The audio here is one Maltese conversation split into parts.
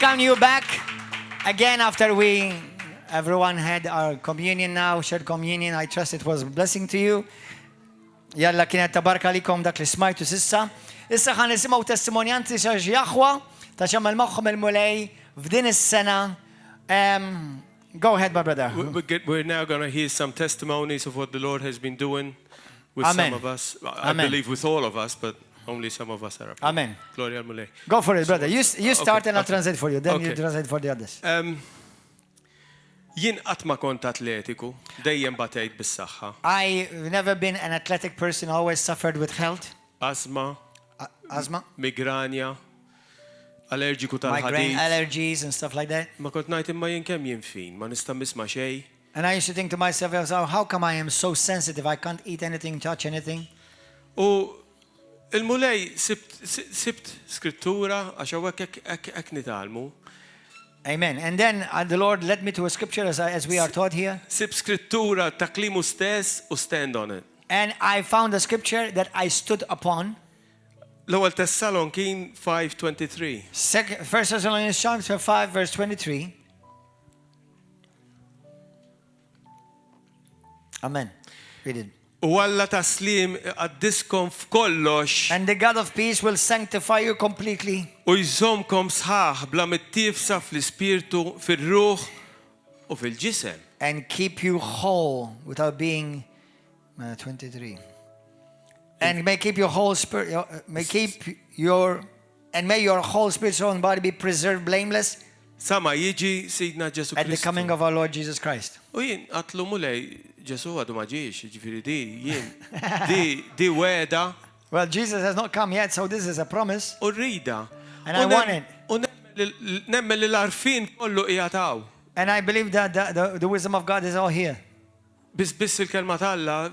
welcome you back again after everyone had our communion now, shared communion. I trust it was a blessing to you. Jalla kienet tabarka likom dak li smajtu sissa. Issa ħan nisimgħu testimonjanzi xa ġjaħwa ta' xammel magħhom il-mulej f'din is-sena. Go ahead, my brother. We're now going to hear some testimonies of what the Lord has been doing with Amen. some of us. I Amen. believe with all of us, but only some of us are up. Amen. Gloria al Mulej. Go for it, brother. You start and I'll translate for you. Then you Okay. translate for the others. Jien qatt ma kont atletiku, dejjem batejt bis-saħħa. I've never been an athletic person. I always suffered with health. Asma, Asthma, migranja, allerġiku migraine, tal-ħadid. allergies and stuff like that. Ma kont ngħid imma jien kemm jien fin, ma nista' nisma' xejn. And I used to think to myself, how come I am so sensitive? I can't eat anything, touch anything. U il-mulej sibt skrittura għax hawnhekk hekk nitalmu. Amen. And then the Lord led me to a scripture as we are taught here. Sibt skrittura ta' klimu stess u stand on it. And I found a scripture that I stood upon. L-ewwel Tessalonkin 5:23. 1 Thessalonians chapter 5, verse 23. Amen. Read it. U Alla taslim għaddiskom f'kollox And the God of peace will sanctify you completely. u jżomkom sħaħ bla mittifsa fl-ispirtu, fil-ruħ u fil-ġisem. And keep you whole without being 23. And may keep your whole spirit, may your whole spirit, soul, and body be preserved blameless Sama jiġi Sidna Ġesu at the coming Kristu. of our Lord Jesus Christ. U jien għatlu mulej Ġesu għadu ma ġiex, ġifiri di weda Well, Jesus has not come yet, so this is a promise. u rrida. And I want it. U nemmen li l-arfin kollu ijataw. And I believe that the wisdom of God is all here. Biss il-kelma talla,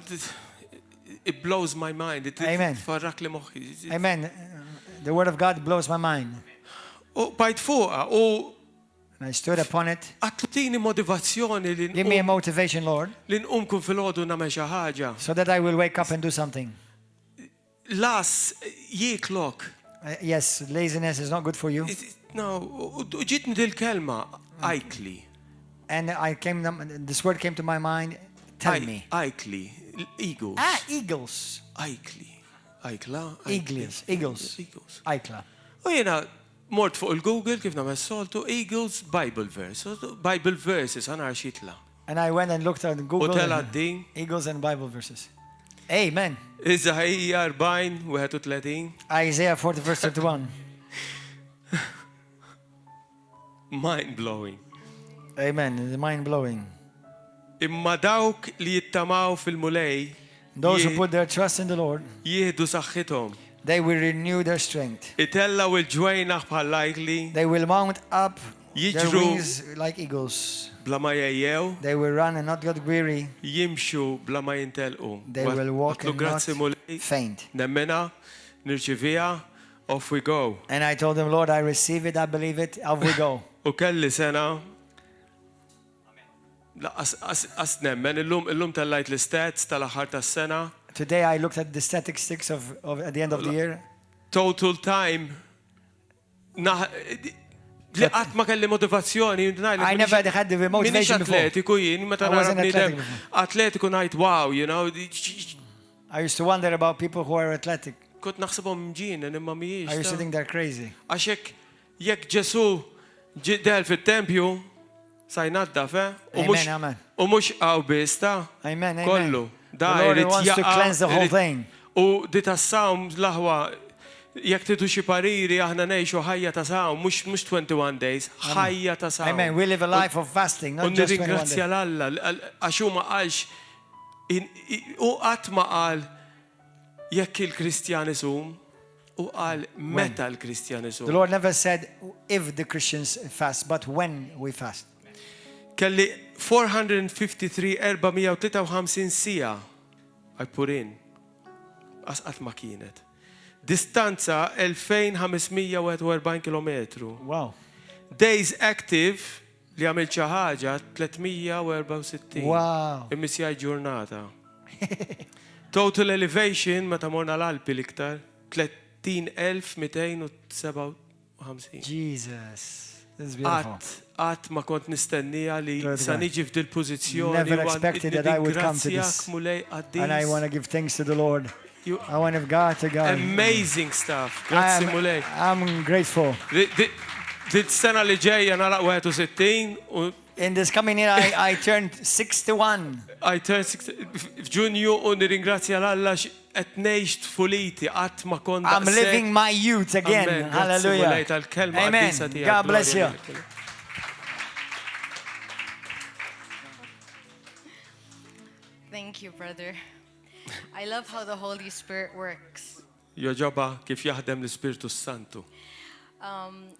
it blows my mind. Amen. Farrak li moħħi. Amen. The word of God blows my mind. U bajt fuqa, u And I stood upon it. għatlutini motivazzjoni li Give me a motivation, Lord, nqum kun fil-ħodu namel xi ħaġa. so that I will wake up and do something. Las jiklok. Yes, laziness is not good for you. No, u ġitni dil-kelma, ajkli. And this word came to my mind. Tell me. Ajkli, eagles. Eagles. Ajkli. Ajkla. Eagles. Eagles. Aikla. U jena mort fuq il-Google kif namel soltu Eagles Bible verse. Bible verses għana xitla. And I went and looked at U Google. tela din. Eagles and Bible verses. Amen. Iżaħija 40, 31. Isaiah 40 verse 31. Mind blowing. Amen. It's mind blowing. Imma dawk li jittamaw fil-mulej Those who put their trust in the Lord, jihdu saħħithom. they will renew their strength. Itellaw il-ġwejnaħ bħal lajkli They will mount up their Jiġru. wings like eagles. bla ma jejjew. They will run and not get weary. Jimxu bla ma jintelqu. They will walk Għatlu and grazzi not mulej. faint. Nemmena, nirċivija, off we go. And I told them, Lord, I receive it, I believe it, off we go. U kelli sena. La, as nemmen, illum tal-lajt l-stats tal-aħħar tas-sena. Today I looked at the statistics of at the end of the year. Total time. Li qatt ma kelli motivazzjoni. I never had the motivation before. Atletiku jien, meta I wasn't nara athletic bniedem before. atletiku ngħid wow, you know. I used to wonder about people who are athletic. Kont naħsibhom mġien, imma mhijiex. I used to think they're crazy. Għax jekk Ġesu del fit-tempju, sajnadda fe? Amen, amen. U mhux qgħu biss ta' Amen, amen. kollu. The Lord wants to cleanse the whole thing. U di tas-sawm l-aħwa jekk tidu xi pariri aħna ngħixu ħajja ta' sawm, mhux 21 days, ħajja ta' sawm. Amen. We live a life of fasting, not just 21 nirringrazzja days. l-Alla għax hu ma qalx u qatt ma qal jekk il-Kristjan isum u qal meta l-Kristjan The isum. Lord never said if the Christians fast, but when we fast. Kelli 453 sija I put in. Asqat ma kienet. Distanza 2541 kilometru. Wow. Days active li għamil xi ħaġa 364. Wow. Immisjaj ġurnata. Total elevation meta morna l-Alpi l-iktar 30,257. Jesus. This is beautiful. Għat ma kont nistennija li Glory to sa God. niġi f'dil-pożizzjoni. Never expected that I would come to this. And I want to give thanks to the Lord. I want to give God to God. Amazing stuff. Grazzi mulej. I'm grateful. Dit-sena li ġejja naraq 61 u In this coming year, I turned 61. I turned 60 f'Ġunju u nirringrazzja l-Alla qed ngħix tfuliti qatt ma kont I'm living my youth again. Amen. Grazzi mulej Hallelujah. tal-kelma Amen. qdisa tiegħek. God bless you. Thank you, brother. I love how the Holy Spirit works. Joġoba kif jaħdem l-Ispirtu Santu.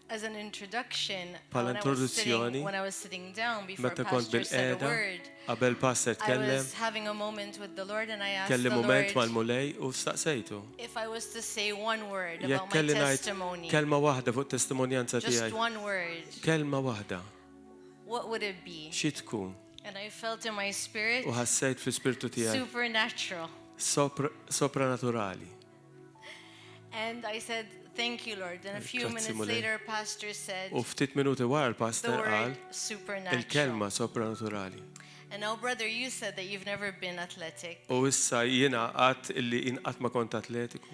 As an introduction, Bħala introduzzjoni, when I was sitting down before meta kont Pastor said a bil-qeda word, qabel passer I tkellem, was having a moment with the Lord and I asked kelli the mument Lord mal-mulej u staqsejtu. if I was to say one word Jekk about my kelli ngħid testimony, kelma waħda fuq testimonjanza just tiegħi. one word, Kelma waħda. what would it be? Xi tkun? And I felt in my spirit, U ħassejt fl-ispirtu tiegħi supernatural. sopranaturali. And I said, thank you, Lord. And a few Grazzi minutes mulej. later, Pastor said U ftit minuti wara the l-pastor qal word supernatural. il-kelma sopranaturali. And now, brother, you said that you've never been athletic. U issa jiena qatt illi inqatt ma kont atletiku.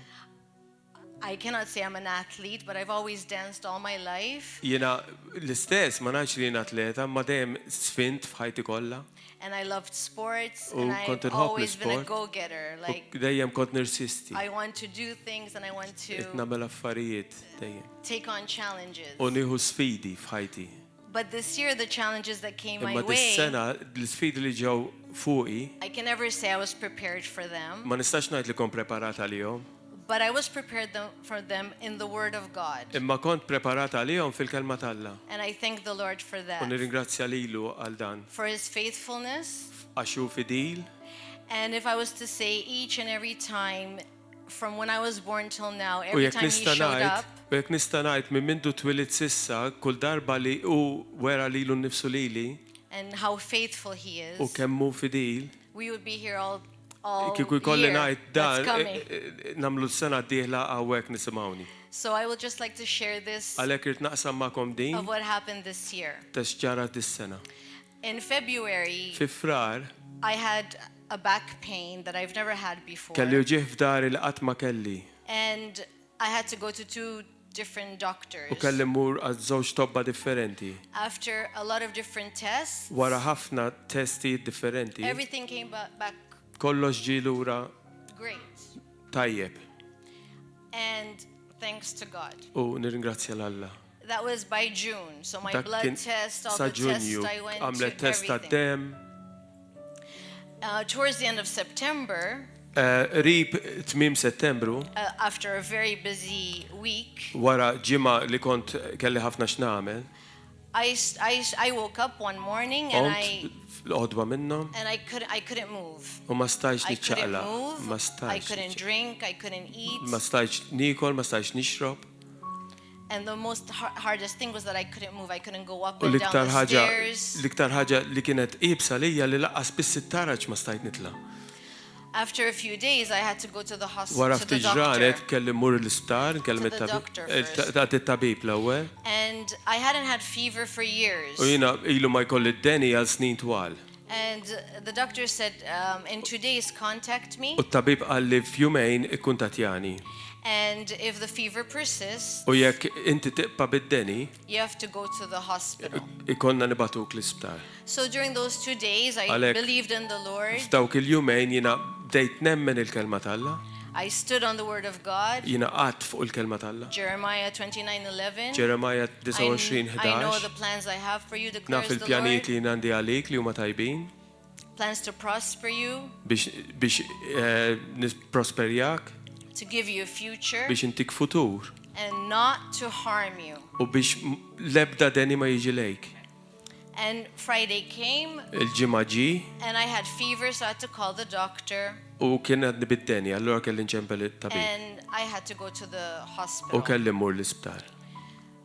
I cannot say I'm an athlete, but I've always danced all my life. Jiena l-istess ma ngħidx li jien atleta, ma dejjem sfint f'ħajti kollha. And I loved sports, U and kont I've inħobb always been a l-isport. go-getter. U Like, dejjem kont nirsisti. I want to do things and I want Qed to nagħmel affarijiet dejjem. take on challenges. U nieħu sfidi f'ħajti. But this year, the challenges that came my Imma way, dis-sena l-sfidi li ġew fuqi I can never say I was prepared for them, ma nistax ngħid li kont preparata għalihom. but I was prepared for them in the Word of God. Imma kont preparata għalihom fil-kelma talla. And I thank the Lord for U that, nirringrazzja lilu għal dan. for His faithfulness. Għax hu fidil. And if I was to say each and every time, from when I was born till now, U every jekk time He nista' showed ngħid, up, u jekk nista' ngħid minn mindu twilid sissa, kull darba li hu wera lilu nnifsu lili and how faithful He u is, kemm hu fidil, we would be here all kieku jkolli year. ngħid That's dan coming. nagħmlu s-sena d-dieħla hawnhekk nisimgħuni. So I would just like to share this Għalhekk irid naqsam magħkom din of what happened this year. tex ġara dis-sena. In February, Fi frar I had a back pain that I've never had before. kelli ġih f'dari li qatt ma kelli And I had to go to 2 different doctors. u kelli mmur għal żewġ tobba differenti. After a lot of different tests, Wara ħafna testi differenti, everything came back kollox ġie lura great. tajjeb And thanks to God. u nirringrazzja l-Alla. That was by June. So my Dak blood kien test, all sa the tests Ġunju I went għamlet to, test ta' everything. dem. Towards the end of September, Rib tmim Settembru, after a very busy week, wara ġimgħa li kont kelli ħafna x'nagħmel, I woke up one morning and qont l-qodba minnhom I couldn't move. u ma stajx I couldn't niċċaqla, move. ma I stajx couldn't drink. I couldn't eat. ma stajx nikol, ma stajx nixrob. And the most hardest thing was that I couldn't move. I couldn't go up U and down l-iktar the ħaġa stairs. l-iktar ħaġa li kienet qibsa lija li laqqas biss it-taraġ ma stajt nitla'. After a few days, I had to go to the hospital, Wara to the ftit doctor. ġranet kelli mmur l-isptar, kelli To the doctor first. it-tabib l-ewwel. And I hadn't had fever for years. U jiena ilu ma jkolli d-deni għal snin twal. And the doctor said, in 2 days, contact me. U t-tabib qal li f'jumejn ikkuntatjani. And if the fever persists, U jekk inti tiqpa bid-deni, you have to go to the hospital. ikonna nibatuk l-isptar. So during those 2 days, I Għalhekk, believed in the Lord. F'dawk il-jumejn jiena bdejt nemmen il-kelma talla, I stood on the word of God. jiena qatt fuq il-kelma talla. Jeremiah 29:11. Ġeremaja I know 29:11 the plans I have for you, naf declares the il-pjanijiet Lord. li għandi għalik li huma tajbin Plans to prosper you, biex nisprosperjak, to give you a future, biex intik futur and not to harm you. u biex lebda deni ma jiġi lejk. And Friday came, Il-ġimgħa ġi and I had fever, so I had to call the doctor, u kien għadni bid-deni, allura kelli nċempel it-tabib and I had to go to the u hospital. kelli mmur l-isptar.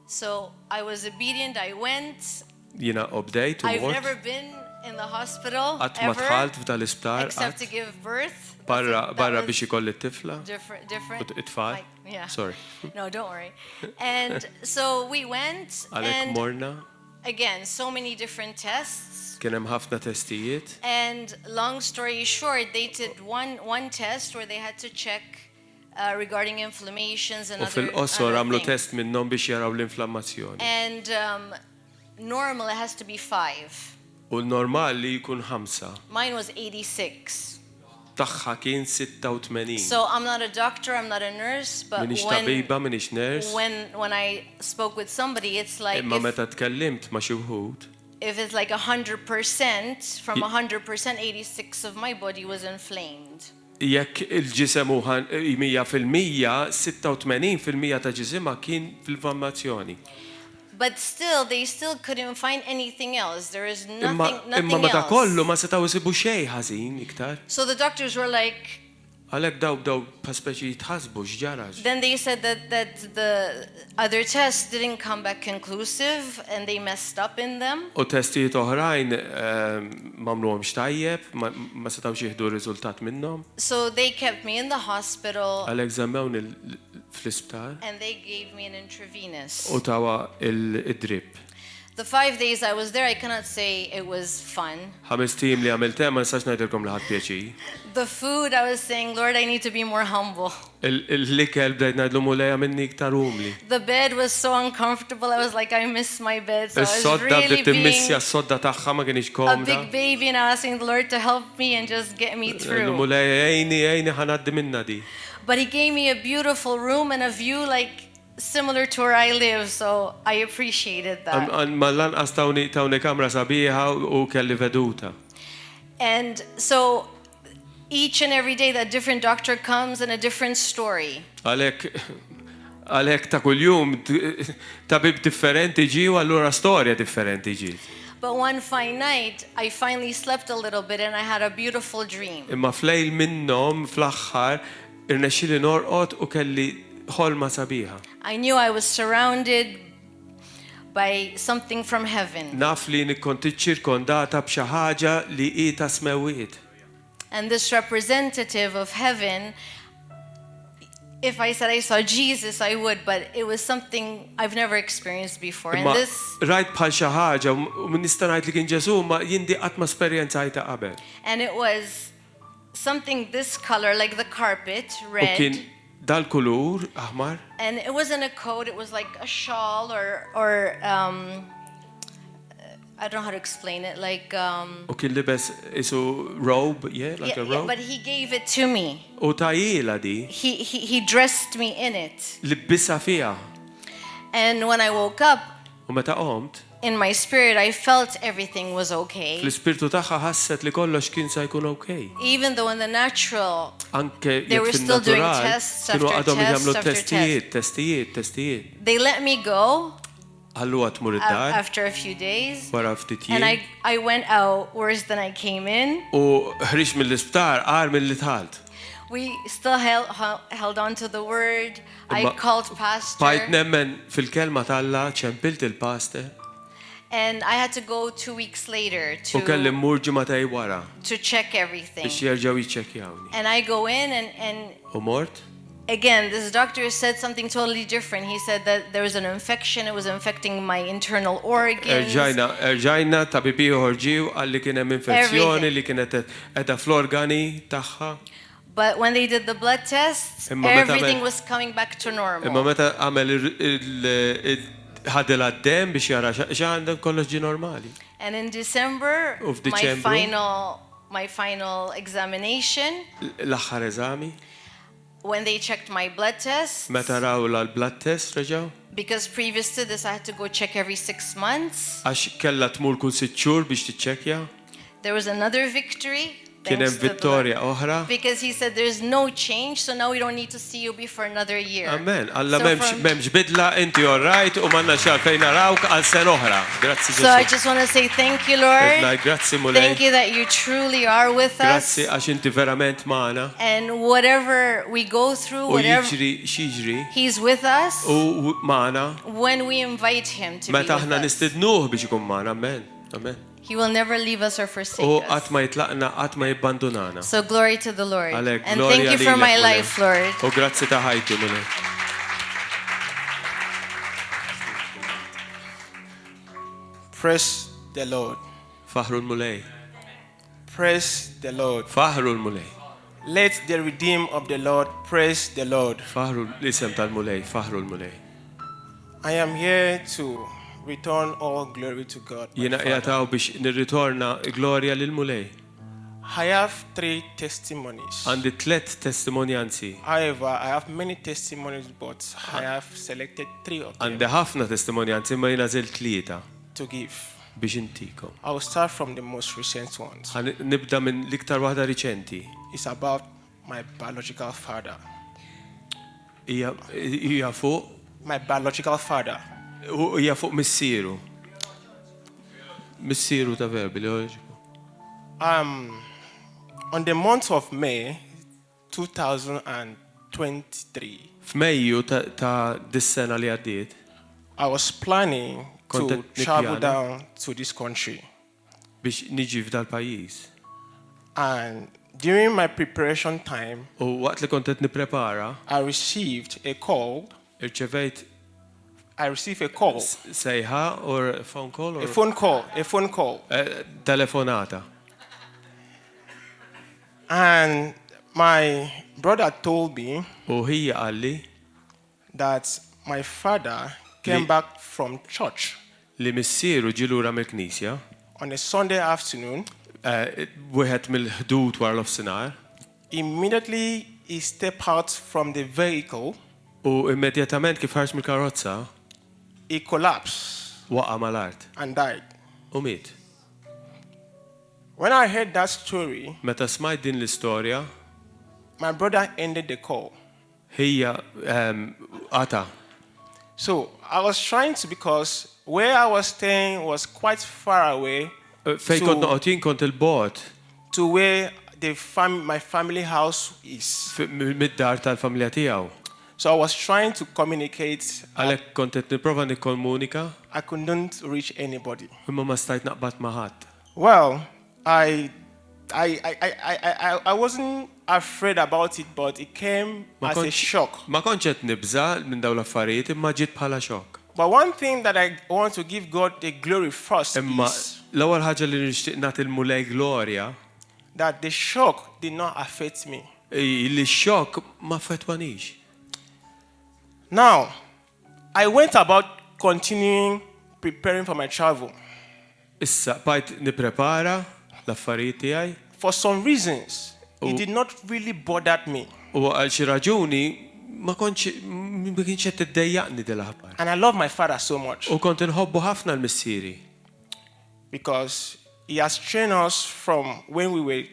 So I was obedient, I went. Jiena obdejt u I've mort. never been in the hospital Qatt ma ever, dħalt f'dal-isptar, except to qatt give birth. barra That was biex ikolli t-tifla. different. It-tfal. Yeah. Sorry. No, don't worry. And so we went, Għalhekk and morna, again, so many different tests. kien hemm ħafna testijiet. And long story short, they did one test where they had to check regarding inflammations and U other fil-qosor għamlu things. test minnhom biex jaraw l-inflammazzjoni. And normal, it has to be 5. U l-normali jkun 5. Mine was 86. Tagħha kien 86. So I'm not a doctor, I'm not a nurse, but Minix tabiba, minix nurse. when I spoke with somebody, it's like Imma meta tkellimt ma' xi wħud, if it's like 100%, from 100%, 86 of my body was inflamed. jekk il-ġisem hu 100%, 86% ta' ġisimha kien fil-inflammazzjoni. But still, they still couldn't find anything else. There is Imma nothing meta kollu else. ma setgħu isibu xejn ħażin iktar. So the doctors were like, Għalhekk daw pa speċi jitħasbu x'ġarax. then they said that the other tests didn't come back conclusive and they messed up in them. U testijiet oħrajn m'għamluhomx tajjeb, ma setgħux jieħdu riżultat minnhom. So they kept me in the hospital Għalhekk żemmewni fl-isptar and they gave me an intravenous. u tawa il-drip. The 5 days I was there, I cannot say it was fun. 5 tim li għamiltem ma nistax ngħidilkom li ħadd pjaċi. The food, I was saying, Lord, I need to be more humble. Il-likel bdejt ngħidlu mulejja minni iktar umli. The bed was so uncomfortable. I was like, I miss my bed. So I was Is-sodda really bdiet timmissja being s-sodda tagħha ma kienx a komda. big baby and asking the Lord to help me and just get me Ngħidlu through. mulejja ejni ħanaddi minna di. But he gave me a beautiful room and a view like similar to where I live, so I appreciated that. Ma lanqas tawni kamra sabiħa u kelli veduta. And so each and every day that different doctor comes and a different story. Għalhekk ta' kuljum tabib differenti ġi u allura storja differenti ġi. But one fine night, I finally slept a little bit and I had a beautiful dream. Imma flejl minnhom fl-aħħar irnexxieli norqod u kelli ħolma sabiħa. I knew I was surrounded by something from heaven. Naf li kont iċċirkondata b'xi ħaġa li qiegħda smewiet. And this representative of heaven, if I said I saw Jesus, I would, but it was something I've never experienced before. And Imma this, rajt bħal xi ħaġa u nista' ngħid li kien Ġesu ma jindi qatt ma esperjenzajta qabel. and it was something this color, like the carpet, U kien red. dal-kulur aħmar. And it wasn't a coat, it was like a shawl or I don't know how to explain it, like U kien libes isu robe, yeah, like a yeah, robe. but he gave it to me. U tajjila di, He dressed me in it. libbisa fiha. And when I woke up, U meta qomt, in my spirit, I felt everything was okay. fl-ispirtu tagħha ħasset li kollox kien se jkun okay. Even though in the natural, Anke They jekk were still doing fin-natural tests kienu after għadhom tests jagħmlu after testijiet. they let me go Ħalluha tmur id-dar after a few days. wara ftit And jiem. I went out worse than I came in. U ħriġ mill-isptar qar milli tħalt. We still held on to the word. I Ma- called Bajt pastor. nemmen fil-kelma talla ċempilt il-pastor And I had to go 2 weeks later u kelli to mmur ġimagħtej wara check everything. biex jerġgħu jiċċekkjawni. And I go in and U mort? again, this doctor said something totally different. He said that there was an infection. It was infecting my internal organs. Erġajna tabibi uħorġiw għalli kien hemm infezzjoni li kienet edha fl-organi tagħha. But when they did the blood tests, Imma meta everything għamel- was coming back to Imma normal. meta għamel ħadel għaddem biex jara x'għandek kollox ġi normali. And in December, Of my Decembru. final examination, L-aħħar eżami, when they checked my blood tests, meta raw l-blood test reġgħu, because previous to this I had to go check every 6 months, għax kellha tmur kull 6 xhur biex tiċċekkja, there was another victory. kien thanks hemm to the vittorja Lord. oħra. Because he said there's no change, so now we don't need to see you before another year. Amen. Alla So from- memx bidla, inti all right, u manna xalfejn narawk għal sen oħra. Grazzi So I Ġesu. just want to say thank you, Lord. Grazzi Thank mulej. you that you truly are with us. Grazzi għax inti verament maħna. And whatever we go through, U whatever, jiġri xiġri. He's with us U maħna. when we invite Him to be Meta aħna with us. nistidnuh biex ikun maħna. Amen. Amen. He will never leave us or forsake U us. qatt ma jitlaqna, qatt ma jibbandunana. So glory to the Lord. Għalhekk, And glorja thank you for lilek, my Mulej. life, Lord. U grazzi ta' ħajti, Mulej. Praise the Lord. Faħru l-Mulej. Praise the Lord. Faħru l-Mulej. Let the redeemed of the Lord praise the Lord. Faħru l-isem tal-Mulej. Faħru l-Mulej. I am here to return all glory to God. my Jiena Father. jgħataw biex nirritorna glorja lil-Mulej. I have 3 testimonies. Għandi 3 testimonjanzi. However, I have many testimonies, but I have selected 3 of them Għandi ħafna testimonjanzi ma jiena żil 3 to give. biex intikom. I will start from the most recent ones. Nibda minn l-iktar waħda riċenti. It's about my biological father. Hija fuq My biological father. hija fuq missieru. Missieru ta' verbi loġiku. On the month of May 2023, F'Mejju ta' dis-sena li għaddiet, I was planning to Kontet travel nippjana. down to this country. biex niġi f'dal pajjiż. And during my preparation time, U waqt li kontet nipprepara, I received a call. irċevejt sejħa or phone call or A phone call. telefonata. And my brother told me U hija qalli that my father came Li- back from church li missieru ġilura mill-Knisja, on a Sunday afternoon. wieħed mill-ħdud wara l-ofsinhar, Immediately he stepped out from the vehicle. u immedjatament kif ħarġ mill-karozza, He collapsed waqa' mal-art and died. u miet. When I heard that story, Meta smajt din l-istorja, my brother ended the call. hija qata. So I was trying to, because where I was staying was quite far away Fej kont noqgħod jien kont il-bot to where my family house is. mid-dar tal-familja tiegħu. So I was trying to communicate. Għalhekk kont qed nipprova nikkomunika, I couldn't reach anybody. imma ma stajt naqbad ma' ħadd. Well, I wasn't afraid about it, but it came Ma as a kontx- shock. Ma kontx qed nibża minn dawn l-affarijiet, imma ġiet bħala xokk. But one thing that I want to give God the glory first Imma is l-ewwel ħaġa li nixtieq nagħti l-mulej glorja, that the shock did not affect me. li x-xokk ma fetwanix. Now, I went about continuing preparing for my travel. Issa bajt nipprepara l-affarijiet tiegħi For some reasons, Oh. it did not really bother me. u għal xi raġuni ma kienx qed tiddejjaqni din l-aħbar. And I love my father so much U kont inħobbu ħafna l-missieri because he has trained us from when we were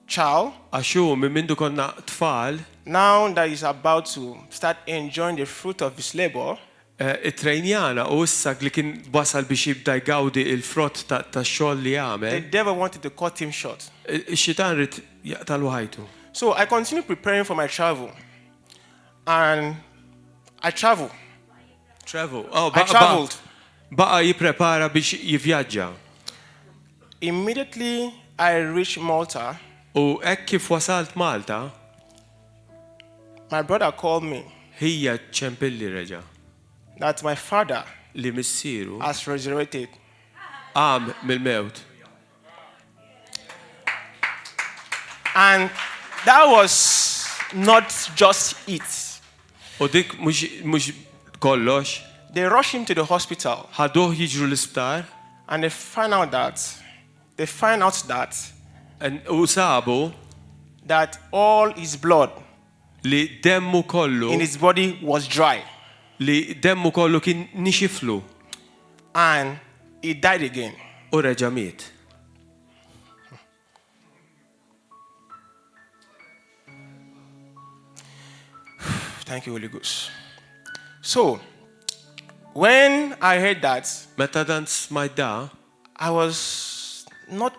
child. għax hu minn mindu konna tfal Now that he's about to start enjoying the fruit of his labor, it-trejnjana u issa li kien wasal biex jibda jgawdi il-frott tax-xogħol li the jagħmel, devil wanted to cut him short. ix-xitan rid jaqtal ħajtu. So I continued preparing for my travel. And I traveled. Travel. Oh, I traveled. Baqa jipprepara biex jivvjaġġa. Immediately I reached Malta. U hekk kif wasalt Malta, My brother called me hija ċempilli reġa' that my father li missieru has resurrected. għam mill-mewt. And that was not just it. U dik mhux kollox, They rushed him to the hospital ħaduh jiġru l-isptar and they find out that u sabu all his blood li demmu kollu in his body was dry li demmu kollu kien nixiflu and he died again. u reġa' miet. Thank you, Holy Ghost. So, when I heard that, Meta dan smajt da, I was not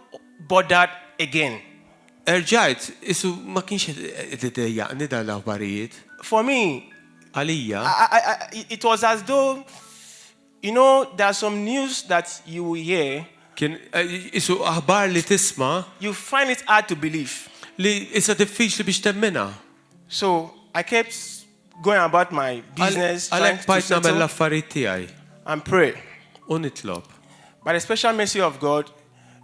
bothered again. erġajt, isu ma kienx id-dejjaqni dan l-aħbarijiet. For me, Għalija, it was as though, there are some news that you will hear, Kien isu aħbar li tisma' you find it hard to believe. li issa diffiċli biex temmina. So I kept going about my business, trying Għalhekk to bajt nagħmel settle l-affarijiet tiegħi and pray. u nitlob. By the special mercy of God,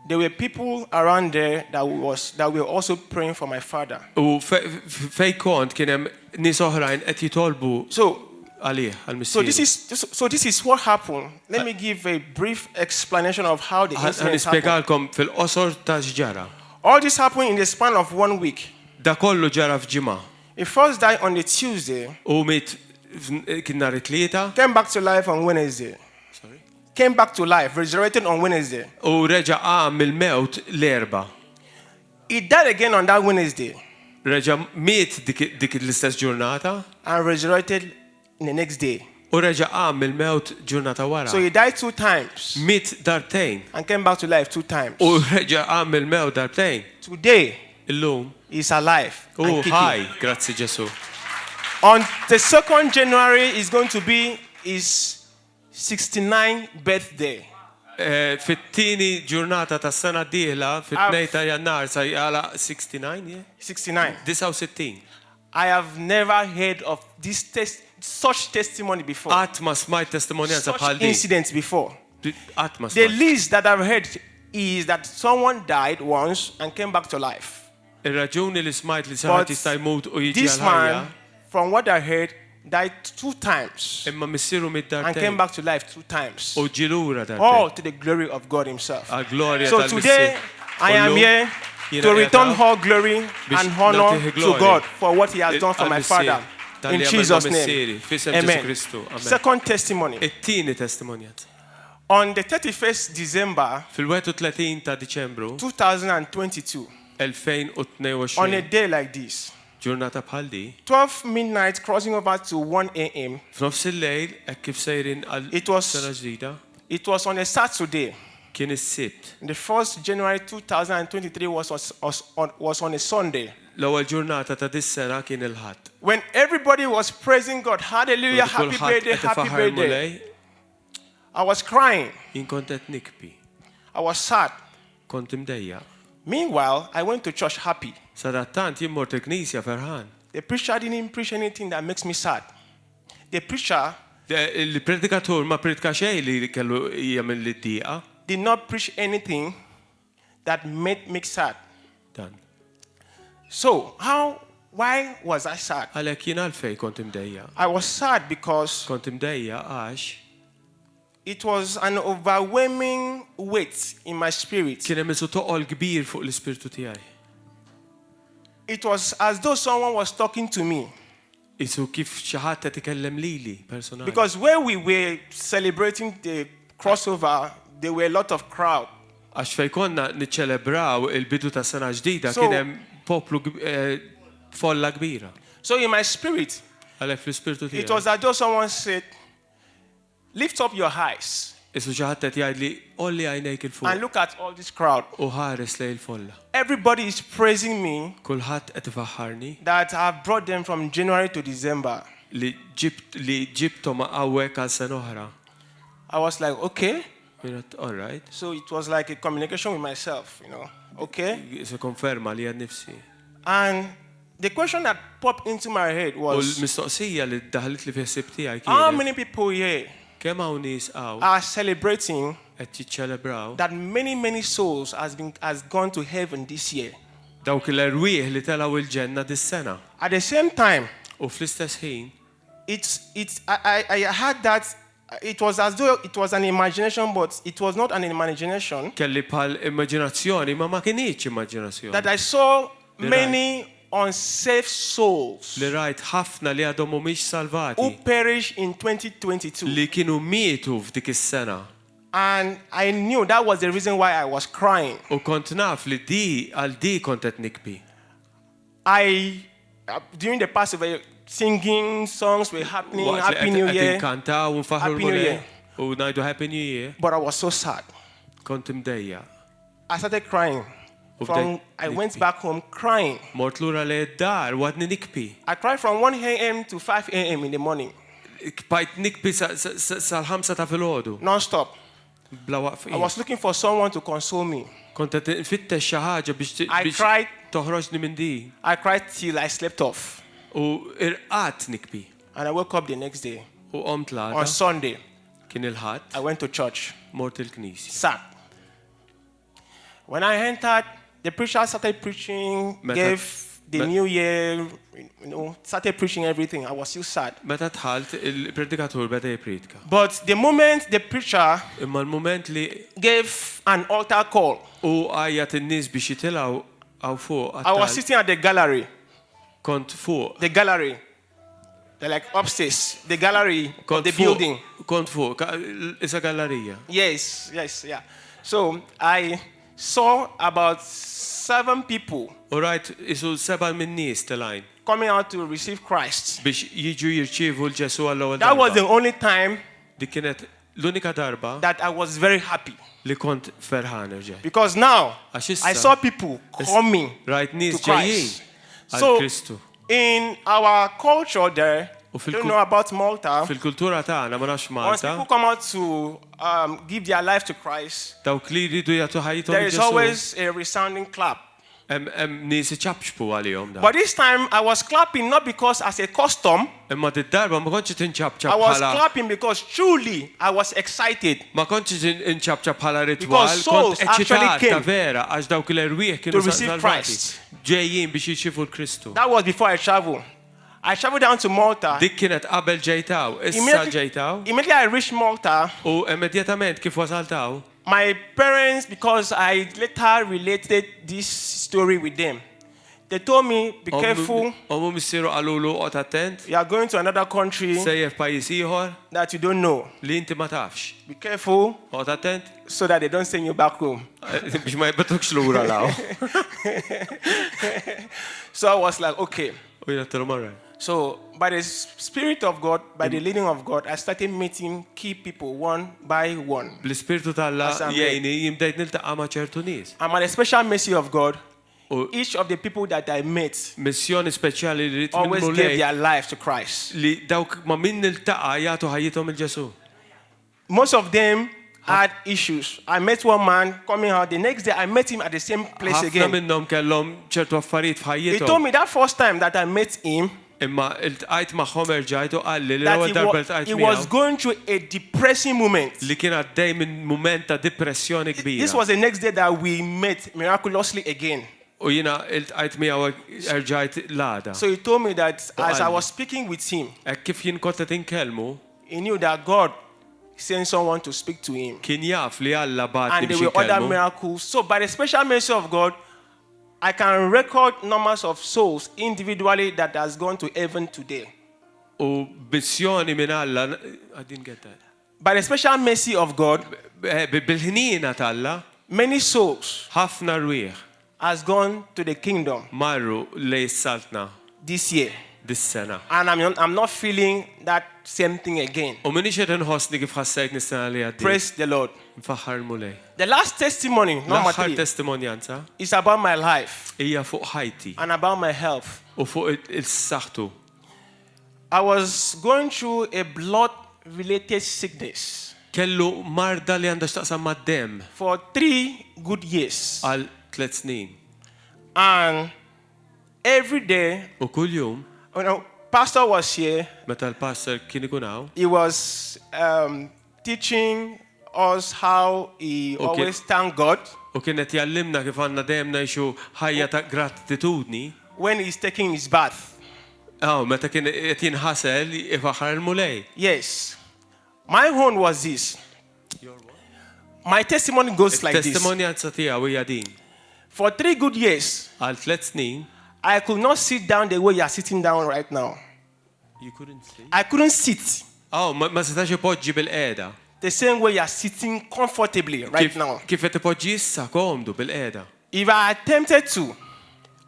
there were people around there that were also praying for my father. U fej kont kien hemm nies oħrajn qed jitolbu So għalih għall-missier. this is what happened. Let me give a brief explanation of how the incident happened. Nispjegalkom fil-qosor ta' x'ġara. All this happened in the span of 1 week. Da kollu ġara f'ġimgħa. He first died on the Tuesday, U mit kien nhar it-tlieta came back to life on Wednesday. Came back to life, resurrected on Wednesday. u reġa' qam mill-mewt l-Erbgħa. He died again on that Wednesday Reġa' miet dik l-istess ġurnata and resurrected in the next day. u reġa' qam mill-mewt ġurnata wara. So he died 2 times Miet darbtejn and came back to life 2 times. u reġa' qam mill-mewt darbtejn. Today, Illum he's alive and u kicking. ħaj, grazzi Ġesu. On the 2nd January is going to be his 69th birthday. Fit-tieni ġurnata tas-sena d-dieħla fit-2 ta' Jannar sa jgħala 69, 69. 69. I have never heard of such testimony before. Qatt ma smajt testimonjanza Such bħal din. incidents before. Qatt ma The smajt. least that I've heard is that someone died once and came back to life. Ir-raġuni li smajt li But saħat jista' jmut u jiġi this għal-ħajja man, from what I heard, died 2 times imma missieru and came mid-darbtejn back to life 2 times. u ġilura All darbtejn. to the glory of God Himself. Għal-glorja So tal-missier. today, I am Kollu here jiena to return qiegħed all glory biex and honor nagħtih to glory God for what He has done for my għal-missier father. tal-li In għamel Jesus' ma' missieri, name. f'isem Ġesu Amen. Kristu. Amen. Second testimony. It-tieni testimonjanza. On the 31st December Fil-31 ta' Diċembru 2022, on a 2022, day like this, ġurnata bħal di, 12 midnight crossing over to 1 a.m., f'nofs il-lejl hekk kif sejrin It was- għal-sena ġdida, it was on a Saturday. kien is-Sibt. The 1st January 2023 was on a Sunday. L-ewwel ġurnata ta' dis-sena kien il-Ħadd. When everybody was praising God, hallelujah, happy Kulħadd birthday, qed happy ifaħħar birthday, mulej, I was crying. jien kont qed nikbi, I was sad. kont imdejja. Meanwhile, I went to church happy. Sadattant jien mort il-Knisja ferħan. The preacher didn't preach anything that makes me sad. The preacher Il-predikatur ma predika xejn li kellu jagħmel lid-dieqa did not preach anything that made me sad. dan. So, why was I sad? Għalhekk jien għalfejn kont imdejja. I was sad because Kont imdejja għax it was an overwhelming weight in my spirit. kien hemm isu toqol kbir fuq l-ispirtu tiegħi. It was as though someone was talking to me. Isu kif xi ħadd qed ikellem lili personali. Because when we were celebrating the crossover, there were a lot of crowd. Għax fejn konna niċċelebraw il-bidu ta' sena ġdida So- kien hemm poplu folla kbira. So in my spirit, Għalhekk fl-ispirtu it tiegħi. was as though someone said, lift up your eyes Isu xi ħadd qed jgħidli olli għajnejk il and fuq look at all this crowd. u ħares lejn il-folla. Everybody is praising me Kulħadd qed ifaħħarni that I've brought them from January to December. li ġibtom hawnhekk għal sena oħra. I was like, okay. Kienet all right. So it was like a communication with myself, okay. Se konferma li għad nifsi. And the question that popped into my head U was, l-mistoqsija li daħlit li fih sib tiegħi how kienet many people here kemm hawn nies hawn are celebrating qed jiċċelebraw that many souls has gone to heaven this year? dawk l-erwieħ li telgħu il-ġenna dis-sena. At the same time, U fl-istess ħin I had that. It was as though it was an imagination, but it was not an imagination. kelli bħal immaġinazzjoni ma kienx immaġinazzjoni. That I saw Right. many unsaved souls Li rajt ħafna li għadhom mhumiex who salvati perished in 2022. li kienu mietu f'dik is-sena. And I knew that was the reason why I was crying. U kont naf li għal di kont qed nikbi. During the Passover, singing songs were happening, Happy New Qed Year, inkantaw u nfaħru Happy New Year. u ngħidu Happy New Year. but I was so sad. Kont imdejja. I started crying. I went back home crying. Mort lura li d-dar u għadni nikbi. I cried from 1 a.m. to 5 a.m. in the morning, Bajt nikbi sal-5 ta' filgħodu. non-stop. Bla I waqfin. was looking for someone to console me. Kont qed nfittex xi ħaġa I cried. toħroġni minn di. I cried till I slept off. U irqat nikbi. And I woke up the next day. U qomt On l-għada. Sunday, Kien il-ħadd. I went to church. Mort il-knisja. Sat. When I entered, the preacher started preaching, gave the new year, started preaching everything. I was still sad. Meta tħalt il-predikatur beda jipritka. But the moment the preacher Imma l-moment li gave an altar call, u għajjat in-nies biex jitilgħu għaw fuq I was għat-talt, sitting at the gallery. kont fuq. The gallery. They're like upstairs. The gallery of Kont the fuq. building. Kont fuq. Isa gallerija. Yes, yeah. So I saw about 7 people U rajt isu 7 minn nies telajn coming out to receive Christ. biex jiġu jirċievu l-Ġesu għall-ewwel That was darba. the only time Dik kienet l-unika darba that I was very happy. li kont ferħan irġej. Because now Għax issa- I saw people coming Rajt nies to ġejjin Christ. għal So Kristu. in our culture there, U I don't know about Malta. Fil-kultura tagħna ma nafx Once Malta, people come out to give their life to Christ, dawk li jridu jagħtu ħajjithom there is Ġesu. always a resounding clap. Hemm nies iċabxbu għalihom da. But this time I was clapping not because as a custom, Imma dit-darba ma kontx tinċabċab I was bħala clapping because truly I was excited ma kontx inċabċab bħala ritwal, Because souls kont actually eċitat ta' came vera għax dawk l-erwieħ to kienu receive salvati. Christ. Ġejjin biex jixifu l-Kristu. That was before I traveled. I traveled down to Malta. Dik kienet qabel ġejtaw, issa ġejtaw Immediately I reached Malta, u immedjatament kif wasaltaw, my parents, because I later related this story with them, they told me, be careful, Omu missieru għalulu qot attent, you are going to another country sejjef pajjiż ieħor that you don't know. li inti ma tafx. Be careful Qot attent so that they don't send you back home. biex ma jibbetukx lura law. So I was like, okay. U jiena tilhom marra. So by the Spirit of God, by the leading of God, I started meeting key people one by one. Bl-ispirtu tal-la Assembly. jgħini jimbdejt niltaqa' ma' ċertu nies. And by the special mercy of God, U each of the people that I met missjoni speċjali li rrid always minnu gave lej their life to Christ. li dawk ma' min niltaqa' jagħtu ħajjithom il-Ġesu. Most of them had issues. I met one man coming out. The next day, I met him at the same place Ħafna again. minnhom kellhom ċertu affarijiet He told f'ħajjithom. me that first time that I met him Imma iltqajt magħhom erġajt u qalli li that l-ewwel darba he iltqajt was miegħu going through a depressing moment. li kien għaddej minn mument ta' depressjoni This kbira. was the next day that we met miraculously again. U jiena iltqajt miegħu erġajt l-għada. So he told me that as I Ali. was speaking with him, Hekk kif jien kont qed inkellmu, he knew that God sent someone to speak to him. kien jaf li Alla bagħtni And there biex were other inkellmu. miracles. So by the special mercy of God, I can record numbers of souls individually that has gone to heaven today. U missjoni minn Alla, I didn't get that. By the special mercy of God, Bil-ħnina tal-Alla, many souls ħafna rwieħ has gone to the kingdom marru li s-saltna this year. dis-sena. And I'm not feeling that same thing again. U minix qed inħossni kif ħassejt nis-sena li għaddi. Praise the Lord. Nfaħħar mulej. The last testimony, number L-aħħar 3, testimonjanza is about my life hija fuq ħajti and about my health. u fuq il-saħħtu. I was going through a blood-related sickness Kellu marda li għandha x'taqsam mad-dem for 3 good years. għal 3 snin. And every day, U kull jum, pastor was here. meta l-pastor kien ikun hawn, He was teaching us how he Okay. always thank God u kien qed jallimna kif għandna dejjem ngħixu ħajja ta' gratitudni. when he's taking his bath. Meta kien qed jinħasel ifaħħar il-mulej. Yes. My own was this. My testimony goes like this. Testimonjanza tiegħu hija din. For 3 good years, Għal 3 snin, I could not sit down the way you are sitting down right now. you couldn't see. I couldn't sit Ma setax ipoġġi bil-qiegħda. the same way you are sitting comfortably right now. Kif qed ipoġġi issa komdu bil-qiegħda. If I attempted to,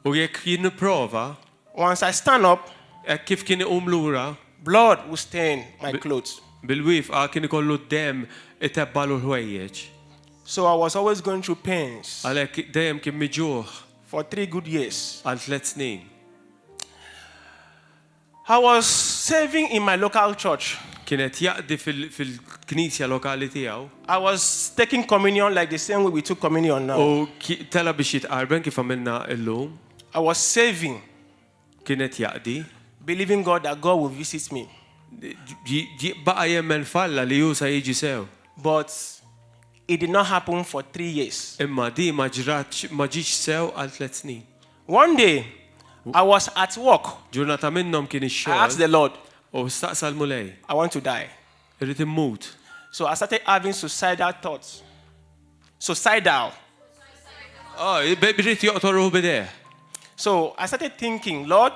U jekk jien nipprova, once I stand up, hekk kif kien iqum lura, blood will stain my clothes. bil-wifqa kien ikollu d-dem itebbalu l-ħwejjeġ. So I was always going through pains Għalhekk dejjem kien miġuħ for 3 good years. għal 3 snin. I was serving in my local church. kienet jaqdi fil-knisja lokali tiegħu. I was taking communion like the same way we took communion now. U tela biex jitqarben kif għamilna llum. I was saving, Kienet jaqdi. believing God that God will visit me. Baqa jemmen falla li ju sa jiġi sew. But it did not happen for 3 years. Imma di ma ġiġ sew għal 3 snin. One day, I was at work. Ġurnata minnhom kien I asked ix-xogħol the Lord, u staqsal mulej. I want to die. Irrid immut. So I started having suicidal thoughts. Suicidal. Oh, brid joqtoru bideh. So I started thinking, Lord,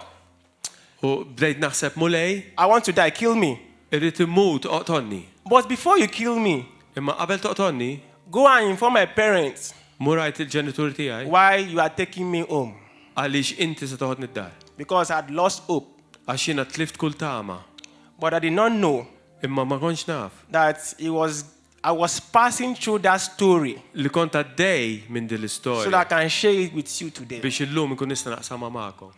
U bdejt naħseb mulej, I want to die, kill me. irrid immut oqtonni. But before you kill me, Imma qabel toqtonni, go and inform my parents murajt il-ġenituri tiegħi why you are taking me home. għaliex inti se toħodni d-dar. Because I had lost hope. Għax jiena tlift kull tama. But I did not know Imma ma kontx naf that I was passing through that story li kont għaddej minn din so that I l-istorja can share it with you today. biex illum ikun nista' naqsamha magħkom.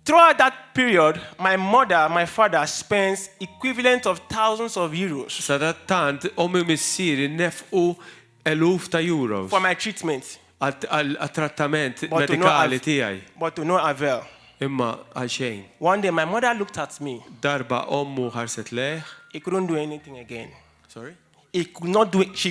Throughout that period, my mother, my father spent equivalent of thousands of euros Sadattant ommi missieri nefqu eluf ta' euros for my treatment, għat-trattament But to no medikali av- tiegħi. but to no avail. Imma għal xejn. One day, my mother looked at me. Darba ommu ħarset leħ. He couldn't do anything again. Sorry? She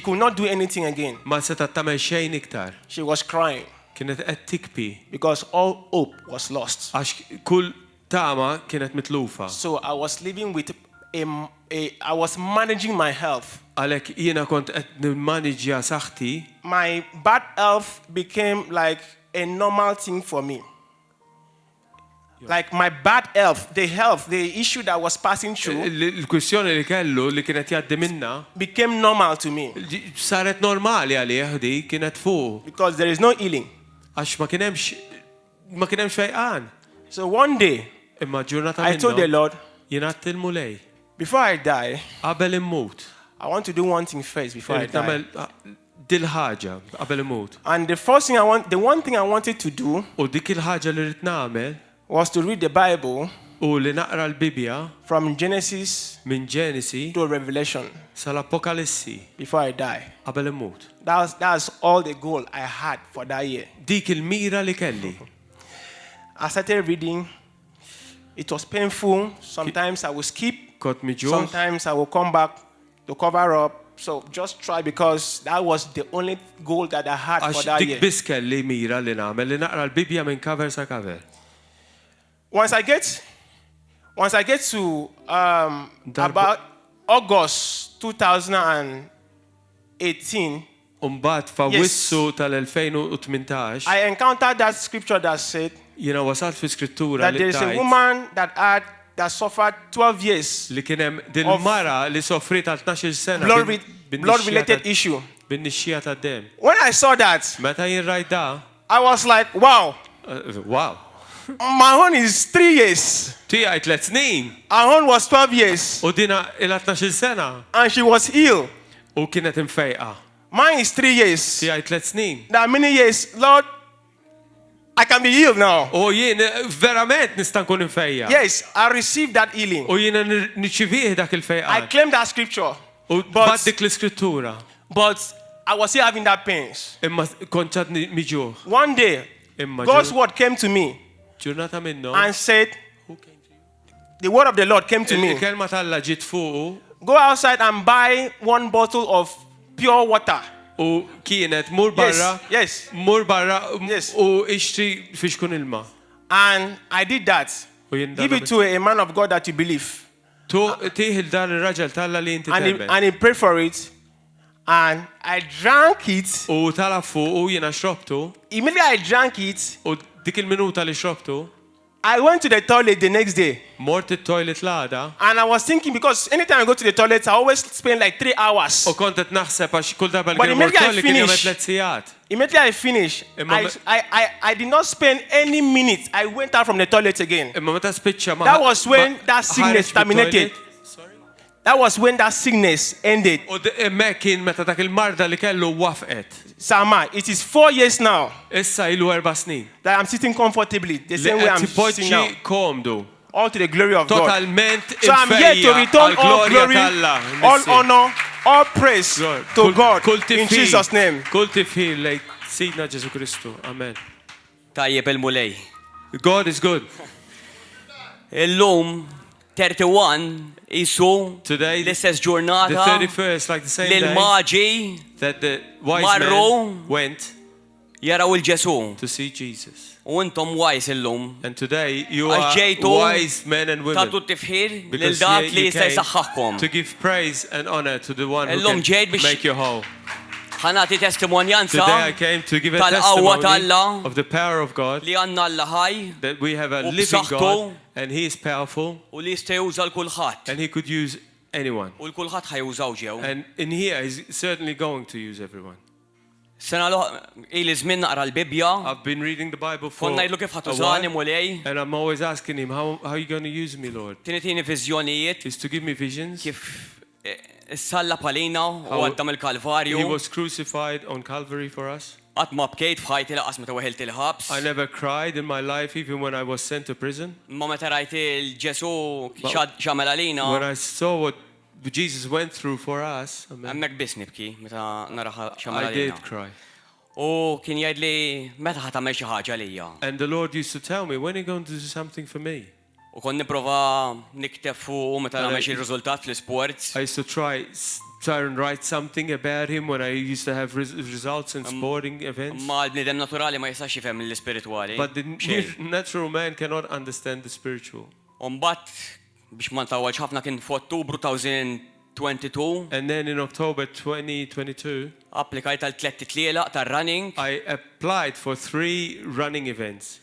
could not do anything again. Ma seta tagħmel xejn iktar. She was crying Kienet qed tikpi because all hope was lost. għax kull tama kienet mitlufa. So I was living with I was managing my health. Għalhekk jiena kont qed nimmaneġġja saħħti. My bad health became like a normal thing for me. Like my bad health, the issue that was passing through Il-kwistjoni li kellu li kienet jgħaddi minna became normal to me saret normali għalih di kienet fuq because there is no healing. għax ma kienemx fejqan. So one day, Imma ġurnata I told the minnhom Lord, jiena għattilmu lej. before I die, Qabel immut. I want to do one thing first before I Irrid die. nagħmel dil-ħaġa qabel immut. And the one thing I wanted to do U dik il-ħaġa li rrid nagħmel was to read the Bible u li naqra l-Bibja from Genesis minn Ġenesi to Revelation sal-Apokalissi before I die. qabel immut. That's all the goal I had for that year. Dik il-mira li kelli. I started reading. It was painful. Sometimes I would skip. Kont miġuħ. Sometimes I will come back to cover up. So just try because that was the only goal that I had for Għax that dik year. biss kelli mira li nagħmel li naqra l-Bibja minn cover sa cover. Once I get to about August 2018, Umbat f'Awwissu tal-2018 I encountered that scripture that said jiena wasalt fi skrittura that li there is a tajt woman that suffered 12 years li kien hemm din mara li soffrit għal 12 sena blood-related issue. bin-nixxija tad-dem. When I saw that, Meta jien rajt da, I was like, wow, wow, my own is 3 years. tiegħi 3 snin Her own was 12 years. u dina ilha 12 sena And she was ill. u kienet imfejqa. Mine is 3 years. Tiegħi 3 snin. There are many years. Lord, I can be healed now. U jien verament nista' nkun imfejja. Yes, I received that healing. U jiena nirċivih dak I il-fejqa. claimed that scripture. U bad dik l-iskrittura. But I was still having that pains. Imma konċad miġuħ. One day, Imma God's word came to me ġurnata minnhom. and said, the word of the Lord came to me. Il-kelma tal-la ġiet fuqu Go outside and buy 1 bottle of pure water. u kienet mur barra. Yes. Mur barra Yes. u ixtri fiex kun ilma. And I did that. U jien Give it to a man of God that you believe. Tiħil dan ir-raġel talla li inti tebben. And he prayed for it. And I drank it. U tala fuq u jiena xrobtu Immediately I drank it. u dik il-minuta li xrobtu I went to the toilet the next day. mort it-toilet l-għada And I was thinking, because anytime I go to the toilet, I always spend like 3 hours. u kontet naħseb għax kull darba li But kien mort immediately I toilet kien jagħmel finish. 3 sigħat. Immediately I finished, Imma- I did not spend any minutes. I went out from the toilet again. Imma meta spiċċa ma That was when ma- that sickness ħareġ terminated. bit-toilet. That was when that sickness ended. U emmek kien meta dak il-marda li kellu wafqet. Sama, it is 4 years now Issa ilu 4 snin. that I'm sitting comfortably, the Li same way qed I'm sitting now. tipoġġi komdu. all to the glory of God. Totalment So I'm here to return all glory, all honor, all praise to God in Jesus' name. Kull tifħir lejk Sidna Ġesu Kristu. Amen. Tajjeb il-mulej. God is good. Illum 31 isu Today, l-istess The ġurnata 31st, like the same day l-maġi that the wise Marru. men went jaraw il-Ġesu. to see Jesus. U intom wise illum. And today you are Ġejtu wise men and women. Tatu tifħir Because lil-dak li you jista' came jsaħħaħkom. to give praise and honor to the one who Illum ġejt can biex- make you whole. Ħanati testimonjanza Today I came to give a tal-qawwa testimony tal-Alla of the power of God, li għandna Alla ħaj that we have a u living b'saħħtu God and He is powerful u li jista' juża l-kulħadd. and He could use anyone. U l-kulħadd ħajużaw ġew. And in here He's certainly going to use everyone. Sena ili żmien naqra l-Bibja, I've been reading the Bible for konna jgħidlu kif a ħatużani while, mulej, and I'm always asking Him, how are you going to use me, Lord? tinitini viżjonijiet Is to give me visions. kif salla palina u How- għaddam He il-Kalvarju. was crucified on Calvary for us. Qatt ma bkejt f'ħajti laqas meta weħilt il-ħabs. I never cried in my life, even when I was sent to prison. Ma meta rajt il-Ġesu xamel When għalina, I saw what Jesus went through for us, amen, hemmhekk biss nibki meta nara xamel I did għalina. cry. U kien jgħidli meta ħadd tagħmel xi ħaġa lija. And the Lord used to tell me, when are you going to do something for me? U kon nipprova nikteb fuq meta nagħmel xi riżultat fl-isports. I used to try and write something about him when I used to have results in sporting events. Ma l-bniedem naturali ma jistax jifhem l-ispiritwali. But the Xejn. natural man cannot understand the spiritual. U mbagħad biex ma ntawwalx ħafna kien f'Ottubru 2022 And then in October 2022, applikajt għal tliet titlielaq tar-running, I applied for 3 running events.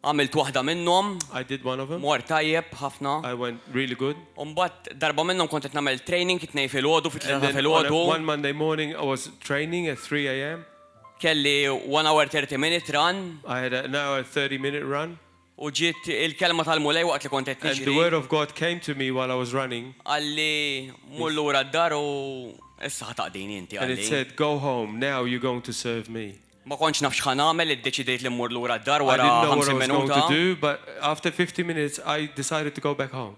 għamilt waħda minnhom, I did one of them. mor tajjeb ħafna. I went really good. U mbagħad darba minnhom kont qed nagħmel training it-tnejn filgħodu And fit-tlieta then filgħodu. one Monday morning, I was training at 3 a.m. Kelli 1 hour 30 minute run I had an hour 30-minute run. u ġiet il-kelma tal-mulej waqt li kont qed And the nixri. word of God came to me while I was running. Għalli mur lura d-dar u issa ħataqdin inti And it għalli. said, go home, now you're going to serve me. Ma kontx nafx ħan nagħmel iddeċidejt li mmur lura d-dar I wara didn't know what I 50 was going minuta. to do, but after 50 minutes, I decided to go back home.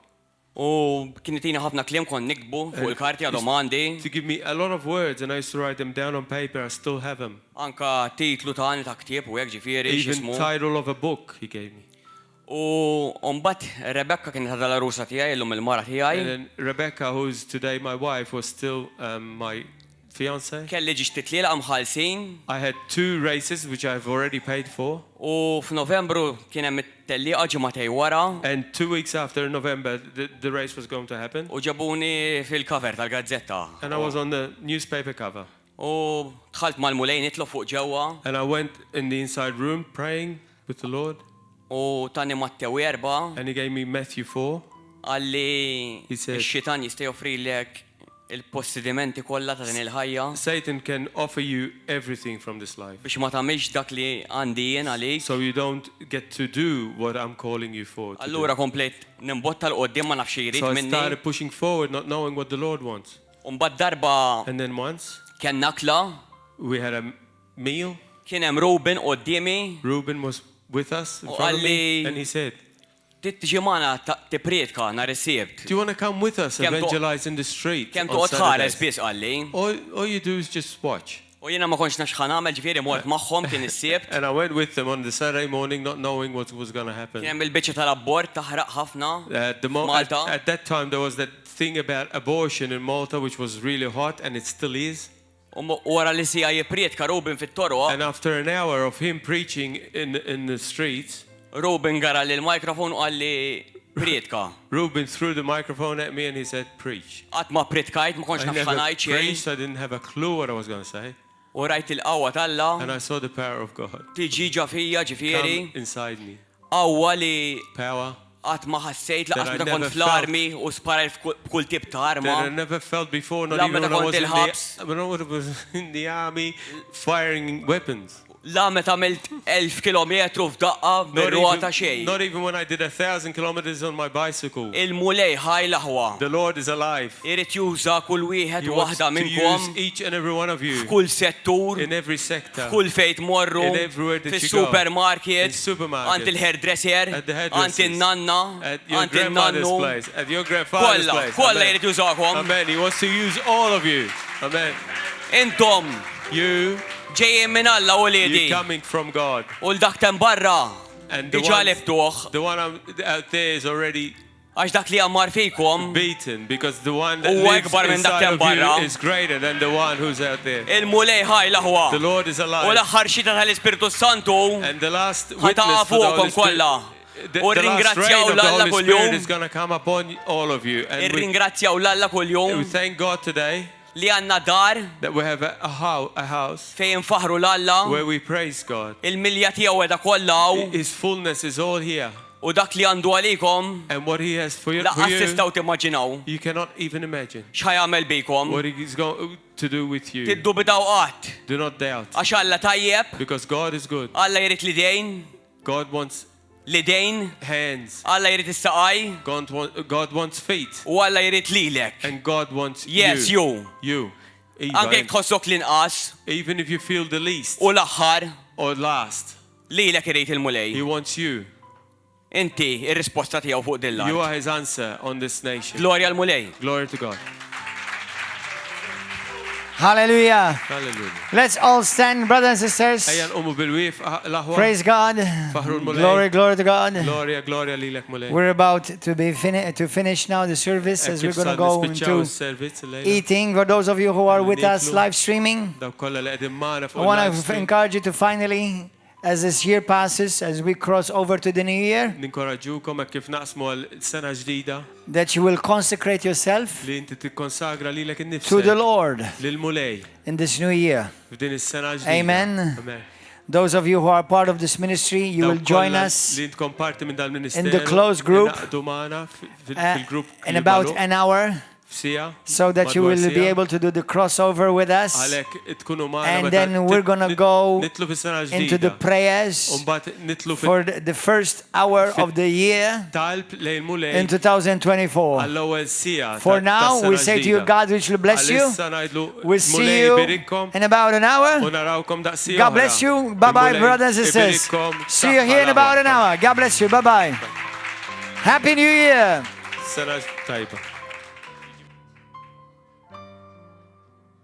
U kienet tina ħafna kliem kon nikbu fuq il-karti għadhom għandi. To give me a lot of words, and I used to write them down on paper. I still have them. Anka titlu ta' għani ta' ktieb u hekk ġifieri Even x'ismu. title of a book he gave me. U mbagħad Rebecca kienet ħadha l-arusa tiegħi llum il-mara And tiegħi. then Rebecca, who's today my wife, was still my fiance. Kelli ġiex titliela mħallsin I had 2 races, which I've already paid for. u f'Novembru kien hemm it-tellieqa ġimagħtej wara And 2 weeks after November, the race was going to happen. u ġabuni fil-cover tal-gazzetta. And I was on the newspaper cover. U dħalt mal-mulej nitlu fuq ġewwa And I went in the inside room praying with the Lord. u tani Mattew 4 And he gave me Matthew 4. għalli He said- x-xitan jista' joffrilek il-possedimenti kollha ta' din il-ħajja Satan can offer you everything from this life. biex ma tagħmilx dak li għandi jien għalik. So you don't get to do what I'm calling you for. to do. Allura komplett nimbotta l-qoddim ma nafx jrid So I minni. started pushing forward, not knowing what the Lord wants. U mbagħad darba And then once, kien nakla, we had a meal. kien hemm Ruben qoddimi, Reuben was with us in Oh, front of me. Ali. And he said, tiġi magħna tippretka nhar is-Sibt. do you want to come with us, Kemm toq- evangelize in the street Kemm on toqgħod ħares Saturdays? biss qalli. All you do is just watch. U jiena ma kontx nafx ħan nagħmel ġifieri mort magħhom kien is-Sibt. And I went with them on the Saturday morning, not knowing what was going to happen. Kien hemm il-biċċa tal-abbord taħraq ħafna Malta. At that time, there was that thing about abortion in Malta, which was really hot, and it still is. U wara li sija jipprietka Ruben fit-toroq, And after an hour of him preaching in the streets, Ruben gara lil mikrofon u qalli prietka. Reuben threw the microphone at me and he said, preach. Qatt ma prietkajt ma kontx I nafx never ħanajt xejn. preached, I didn't have a clue what I was going to say. U rajt il-qawwa Alla And I saw the power of God tiġi ġa fija ġifieri. come inside me. Qawwa li Power qatt ma ħassejt That laqas I meta kont never fl-armi u sparaj f'kull tip ta' that I arma. never felt before, not La even meta when I kont was il-ħabs. when I was in the army firing weapons. La meta għamilt 1000 kilometru f'daqqa bir-rota xejn. Not even when I did 1,000 kilometers on my bicycle. Il-mulej ħaj laħwa. The Lord is alive. Irid juża kull wieħed He u wants waħda to use minnkom each and every one of you f'kull settur, in every sector. f'kull fejn tmorru, In everywhere that you go. fis-supermarket, In supermarkets, għand il-hairdresser, at the hairdressers, għand in-nanna, nanna, At your għand grandmother's il-nannu. place. At your grandfather's place. Kolla Amen. jrid jużakom. Amen. He wants to use all of you. Amen. Intom You, ġejjin minn Alla u you're liedi. coming from God. U l-dak tem barra. And the Diġà one, libtuħ. the one out there is already Għax dak li għammar fikom, beaten because the one that Huwa lives ikbar minn dak inside tem of barra. you is greater than the one who's out there. il-mulej ħaj laħwa. The Lord is U alive. l-aħħar xita tal-Ispiritu Santu, And the last witness ħataqa for the Holy fuqkom Spirit, kollha. the U last ringrazzjaw rain of the l-Alla Holy Spirit kull-jum. is going to come upon all of you. And we Irringrazzjaw l-Alla we kull-jum thank God today li għanna dar that we have a house fejn faħru l-Alla. where we praise God. Il-milja tiegħu edha kollha His fullness is all here. u dak li għandu għalikom And what He has for you, laqqas tistgħu timmaġinaw you cannot even imagine x'ħajamel bikom. what He is going to do with you. Tiddubidaw qatt. Do not doubt. Għax Alla tajjeb, Because God is good. Alla jrid lidejn, God wants lidejn, hands. Alla jrid is-saqaj God wants feet. u Alla jrid lilek. And God wants Yes, you. You. Anke tħossok l-inqas Even if you feel the least u l-aħħar or last, lilek irid He il-mulej. wants you. Inti ir-risposta tiegħu fuq You dil-art. are His answer on this nation. Glorja l-mulej. Glory to God. Hallelujah. Hallelujah. Let's all stand, brothers and sisters. Ejja nqumu bil-wif laħwa. Praise God. Faħru l-mulej. Glory, glory to God. Gloria, gloria lilek mulej. We're about to finish now the service as we're going to go into eating. For those of you who are with us live streaming, Daw kolla li qegħdin magħna I fuq want il-live to stream. encourage you to finally, as this year passes, as we cross over to the new year, Ninkoraġġukom hekk kif naqsmu għal-sena ġdida that you will consecrate yourself li inti tikkonsagra lilek to the innifsek Lord lil-mulej in this new year. f'din is-sena ġdida. Amen. Amen. Those of you who are part of this ministry, you will join us li intkom parti minn dal-ministeru in the closed group, inaqdu magħna fil-grupp in about an hour, f'sija so that you madwar will be sija. able to do the crossover with us. Għalhekk tkunu magħna And meta then we're going to go nitlu fis-sena into the ġdida. prayers U mbagħad nitlu for the first hour of the year talb lejn mulej in 2024. għall-ewwel sija. For now, we say to you, God richly bless you. Għalissa ngħidlu We'll see mulej you ibirikkom in about an u hour. narawkom daqsija. God bless you. Bye-bye, brothers and sisters. See you here in about an hour. God bless you. Bye-bye. Happy New Year. Sena tajba.